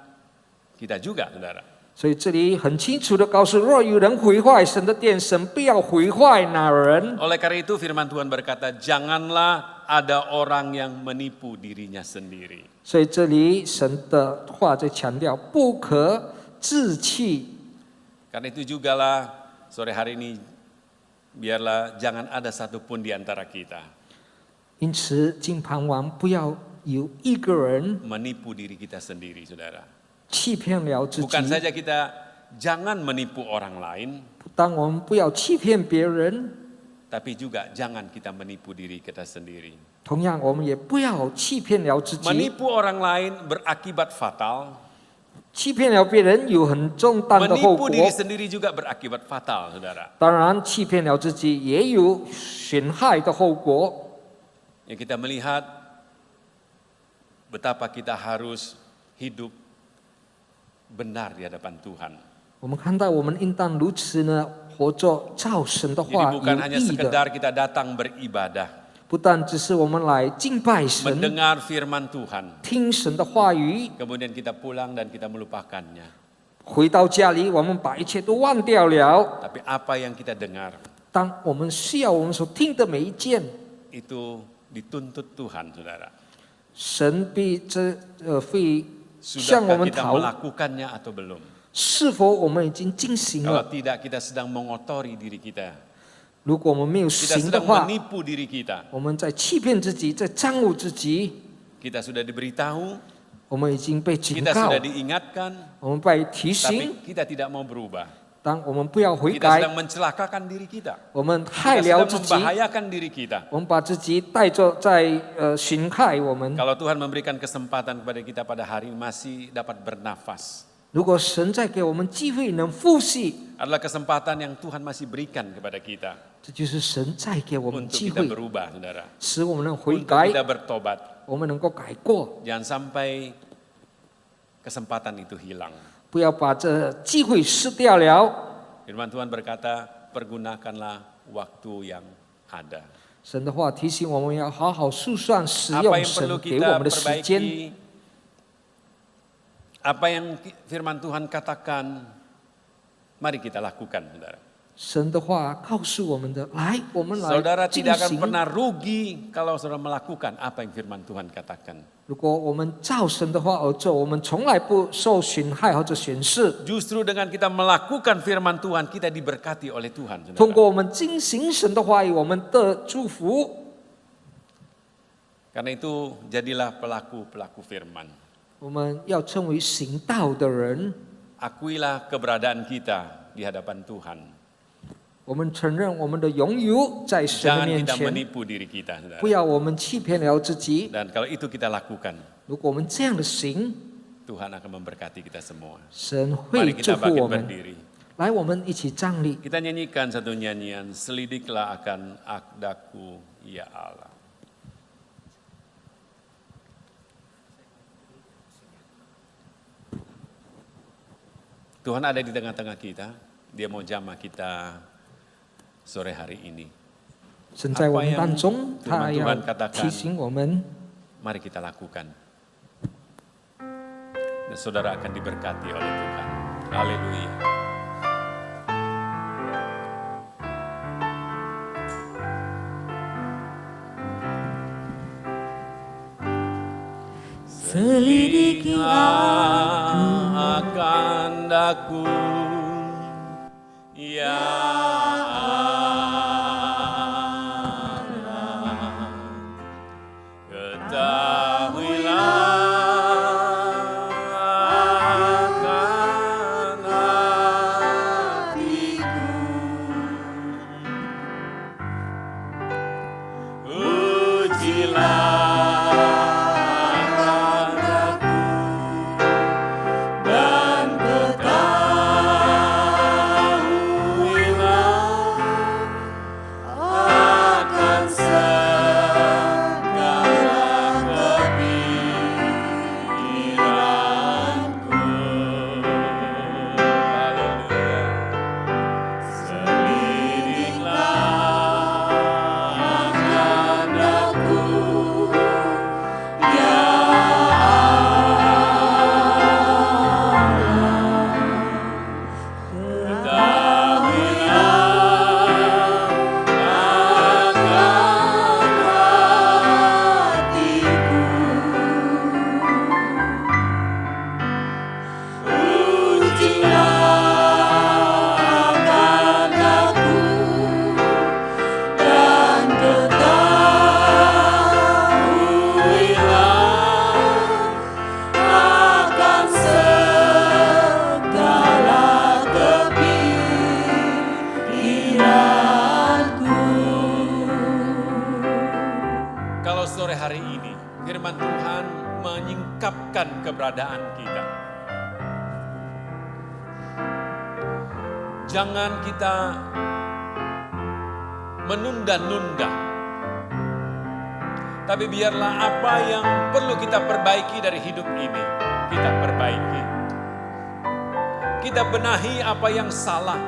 kita juga, saudara. 所以这里很清楚的告诉，若有人毁坏神的殿，神不要毁坏那人。 Oleh karena itu firman Tuhan berkata, janganlah ada orang yang menipu dirinya sendiri. 所以这里神的话在强调，不可自弃。 Karena itu jugalah sore hari ini, biarlah jangan ada satupun di antara kita 因此，敬盼望不要有一个人 menipu diri kita sendiri, saudara. 欺骗了自己。 Bukan saja kita jangan menipu orang lain, 当我们不要欺骗别人， tapi juga jangan kita menipu diri kita sendiri. 同样我们也不要欺骗了自己。 Menipu orang lain berakibat fatal. 欺骗了别人有很重大的后 Menipu 果。 diri sendiri juga berakibat fatal, saudara. 当然，欺骗了自己也有损害的后果。 Yang kita melihat betapa kita harus hidup benar di hadapan Tuhan. 我们看到，我们应当如此呢，活着照神的 Jadi 话 bukan 有 hanya 益的， sekedar kita datang beribadah, 不但只是我们来敬拜神、 mendengar firman Tuhan, 听神的话语， kemudian kita pulang dan kita melupakannya. 回到家里，我们把一切都忘掉了。 Tapi apa yang kita dengar 当我们需要我们所听的每一件， itu dituntut Tuhan, saudara. 神必会向我 Sudahkah 们 kita 讨， melakukannya atau belum? 是否我们已经进行 Kalau 了？ tidak, kita sedang mengotori diri kita. 如果我们没有 Kita 行的 sedang 话， menipu diri kita. 我们在欺骗自己，在玷污自己。 Kita sudah diberitahu, 我们已经被警 kita 告 sudah，diingatkan, 我们被提醒， tapi kita tidak mau berubah. 当我们不要悔 Kita 改， sedang mencelakakan diri kita. 我们害 Kita 了 sedang 自己， membahayakan diri kita. 我们把自己带着在侵害我们。 Kalau Tuhan memberikan kesempatan kepada kita pada hari ini masih dapat bernafas. 如果神再给我们机会能复习， Adalah kesempatan yang Tuhan masih berikan kepada kita. 这就是神再给我们 Untuk 机 kita 会， berubah, saudara. 使我们能悔 Untuk 改， kita bertobat. 我们能够改过， Jangan sampai kesempatan itu hilang. 不要把这机会失掉了。 Firman Tuhan berkata, pergunakanlah waktu yang ada. 神的话提醒我们要好好数算使 Apa 用 yang 神 perlu 给我 kita 们的时间。 perbaiki, apa yang firman Tuhan katakan, mari kita lakukan, saudara. 神的话告诉我们的，来，我们来 Saudara 进 tidak akan 行。 pernah rugi kalau saudara melakukan apa yang firman Tuhan katakan. 如果我们照神的话而做，我们从来不受损害或者损失。 Justru dengan kita melakukan firman Tuhan, kita diberkati oleh Tuhan, 通 saudara. 过我们遵行神的话语，我们的祝福。 Karena itu jadilah pelaku-pelaku firman. 我们要成为行道的人。 Akuilah keberadaan kita di hadapan Tuhan. 我们承认我们的拥有在神的 Jangan 面 kita 前， menipu diri kita, saudara. 不要我们欺骗了自己。 Dan kalau itu kita lakukan, 如果我们这样的行， Tuhan akan memberkati kita semua. 神 Mari 会祝 kita 福 bangkit 我们。 berdiri. 来，我们一起站立。 Kita nyanyikan satu nyanyian, selidiklah akan akdaku, ya Allah. Tuhan ada di tengah-tengah kita, Dia mau jamah kita sore hari ini. 神在我们当中，他要提醒我们， Mari kita lakukan. Dan saudara akan diberkati oleh Tuhan. Haleluya. Selidikilah akan daku, ya Allah. Ketahuilah akan hatiku, ujilah keberadaan kita. Jangan kita menunda-nunda. Tapi biarlah apa yang perlu kita perbaiki dari hidup ini, kita perbaiki. Kita benahi apa yang salah.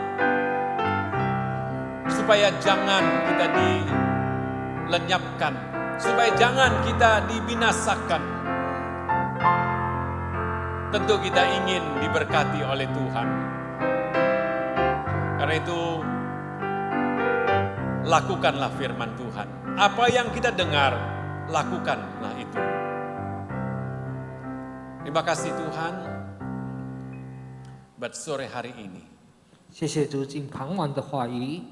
Supaya jangan kita dilenyapkan. Supaya jangan kita dibinasakan. Tentu kita ingin diberkati oleh Tuhan. Karena itu, lakukanlah firman Tuhan. Apa yang kita dengar, lakukanlah itu. Terima kasih Tuhan, buat sore hari ini. 谢谢主，今傍晚的话语，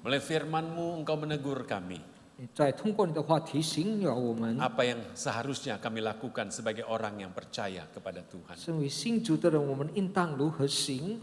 Melalui firman-Mu Engkau menegur kami. 再通过你的话提醒了我们， Apa yang seharusnya kami lakukan sebagai orang yang percaya kepada Tuhan. 身为信主的人，我们应当如何行？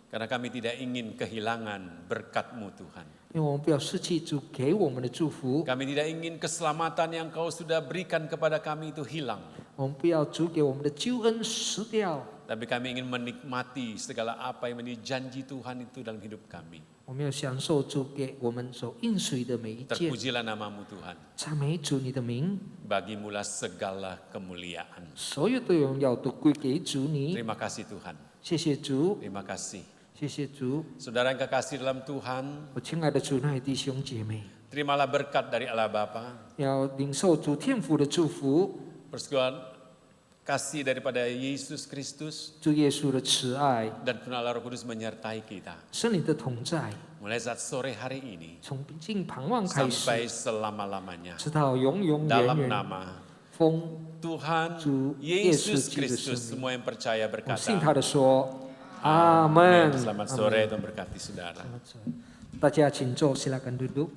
Karena kami tidak ingin kehilangan berkat-Mu Tuhan. 因为我们不要失去主给我们的祝福， Kami tidak ingin keselamatan yang Kau sudah berikan kepada kami itu hilang. 我们不要主给我们的救恩失掉， Tapi kami ingin menikmati segala apa yang menjadi janji Tuhan itu dalam hidup kami. 我们要享受主给我们所应许的每一件。 Terpujilah nama-Mu Tuhan. 赞美主你的名， Bagimulah segala kemuliaan. 所有的荣耀都归给主你。 Terima kasih Tuhan. 谢谢主， Terima kasih. 谢谢主， Saudara yang kekasih dalam Tuhan, 我亲爱的主内弟兄姐妹， terimalah berkat dari Allah Bapa, 要领受主天父的祝福， persekutuan kasih daripada Yesus Kristus, 主耶稣的慈爱， dan kuasa Allah Roh Kudus menyertai kita. 圣灵的同在， Mulai saat sore hari ini 从近傍晚开始， sampai selama-lamanya. 直到永永远 Dalam 远。 nama 奉 Tuhan Tuhan Yesus Yesus Kristus, Kristus. semua yang percaya 我信 berkata, 他的说，阿门。 Selamat sore dan berkati saudara. Selamat sore. 大家请坐，silakan duduk。